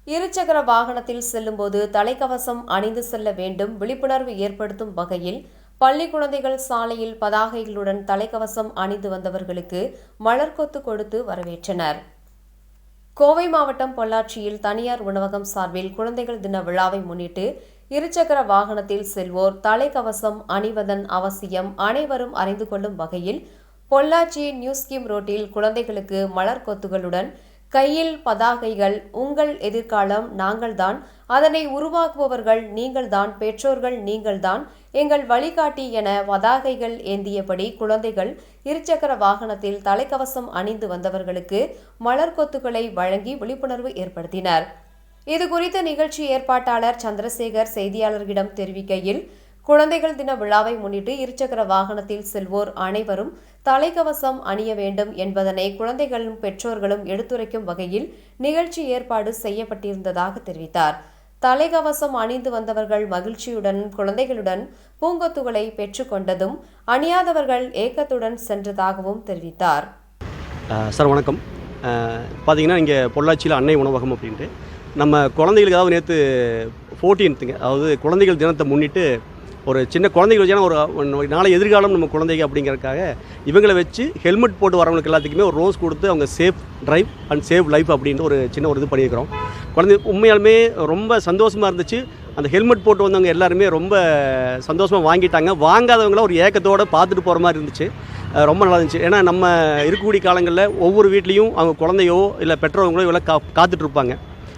இருசக்கர வாகனத்தில் செல்லும்போது தலைக்கவசம் அணிந்து செல்ல வேண்டும் விழிப்புணர்வு ஏற்படுத்தும் வகையில் பள்ளி குழந்தைகள் சாலையில் பதாகைகளுடன் தலைக்கவசம் அணிந்து வந்தவர்களுக்கு மலர்கொத்து கொடுத்து வரவேற்றனர். கோவை மாவட்டம் பொள்ளாச்சியில் தனியார் உணவகம் சார்பில் குழந்தைகள் தின விழாவை முன்னிட்டு இருசக்கர வாகனத்தில் செல்வோர் தலைக்கவசம் அணிவதன் அவசியம் அனைவரும் அறிந்து கொள்ளும் வகையில் பொள்ளாச்சி நியூ ஸ்கீம் ரோட்டில் குழந்தைகளுக்கு மலர் கொத்துகளுடன் கையில் பதாகைகள் உங்கள் எதிர்காலம் நாங்கள்தான், அதனை உருவாக்குபவர்கள் நீங்கள்தான், பெற்றோர்கள் நீங்கள்தான், எங்கள் வழிகாட்டி என பதாகைகள் ஏந்தியபடி குழந்தைகள் இருசக்கர வாகனத்தில் தலைக்கவசம் அணிந்து வந்தவர்களுக்கு மலர் கொத்துக்களை வழங்கி விழிப்புணர்வு ஏற்படுத்தினர். இதுகுறித்த நிகழ்ச்சி ஏற்பாட்டாளர் சந்திரசேகர் செய்தியாளர்களிடம் தெரிவிக்கையில், குழந்தைகள் தின விழாவை முன்னிட்டு இருசக்கர வாகனத்தில் செல்வோர் அனைவரும் தலைக்கவசம் அணிய வேண்டும் என்பதனை குழந்தைகளும் பெற்றோர்களும் எடுத்துரைக்கும் வகையில் நிகழ்ச்சி ஏற்பாடு செய்யப்பட்டிருந்ததாக தெரிவித்தார். தலைக்கவசம் அணிந்து வந்தவர்கள் மகிழ்ச்சியுடன் குழந்தைகளுடன் பூங்கொத்துகளை பெற்றுக்கொண்டதும் அணியாதவர்கள் ஏக்கத்துடன் சென்றதாகவும் தெரிவித்தார். சார் வணக்கம். பார்த்தீங்கன்னா இங்கே பொள்ளாச்சியில் அன்னை உணவகம் அப்படின்ட்டு நம்ம குழந்தைகளுக்காக நேற்று 14th அதாவது குழந்தைகள் தினத்தை முன்னிட்டு ஒரு சின்ன குழந்தைகள் வச்சுன்னா ஒரு நாளை எதிர்காலம் நம்ம குழந்தைங்க அப்படிங்கிறதுக்காக இவங்களை வச்சு ஹெல்மெட் போட்டு வரவங்களுக்கு எல்லாத்துக்குமே ஒரு ரோஸ் கொடுத்து அவங்க safe drive and save life அப்படின்ட்டு ஒரு சின்ன ஒரு இது பண்ணியிருக்கிறோம். குழந்தை உண்மையாலுமே ரொம்ப சந்தோஷமாக இருந்துச்சு. அந்த ஹெல்மெட் போட்டு வந்தவங்க எல்லாருமே ரொம்ப சந்தோஷமாக வாங்கிட்டாங்க. வாங்காதவங்கள ஒரு ஏக்கத்தோடு பார்த்துட்டு போகிற மாதிரி இருந்துச்சு. ரொம்ப நல்லா இருந்துச்சு. ஏன்னா நம்ம இருக்கக்கூடிய காலங்களில் ஒவ்வொரு வீட்லேயும் அவங்க குழந்தையோ இல்லை பெற்றவங்களோ இவ்வளோ காத்துட்ருப்பாங்க.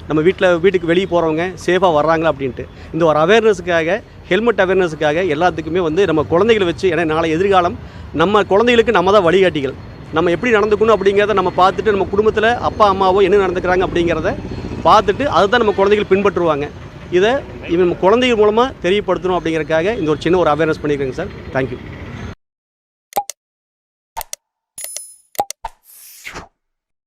நம்ம வீட்டுக்கு வெளியே போகிறவங்க சேஃபாக வர்றாங்களா அப்படின்ட்டு இந்த ஒரு அவேர்னஸுக்காக, ஹெல்மெட் அவேர்னஸுக்காக எல்லாத்துக்குமே நம்ம குழந்தைகளை வச்சு, ஏன்னா நாளை எதிர்காலம் நம்ம குழந்தைகளுக்கு நம்ம தான் வழிகாட்டிகள். நம்ம எப்படி நடந்துக்கணும் அப்படிங்கிறத நம்ம பார்த்துட்டு நம்ம குடும்பத்தில் அப்பா அம்மாவோ என்ன நடந்துக்கிறாங்க அப்படிங்கிறத பார்த்துட்டு அதை தான் நம்ம குழந்தைகள் பின்பற்றுவாங்க. இதை நம்ம குழந்தைகள் மூலமாக தெரியப்படுத்தணும் அப்படிங்கிறதுக்காக இந்த ஒரு சின்ன ஒரு அவேர்னஸ் பண்ணியிருக்கேங்க சார். தேங்க்யூ.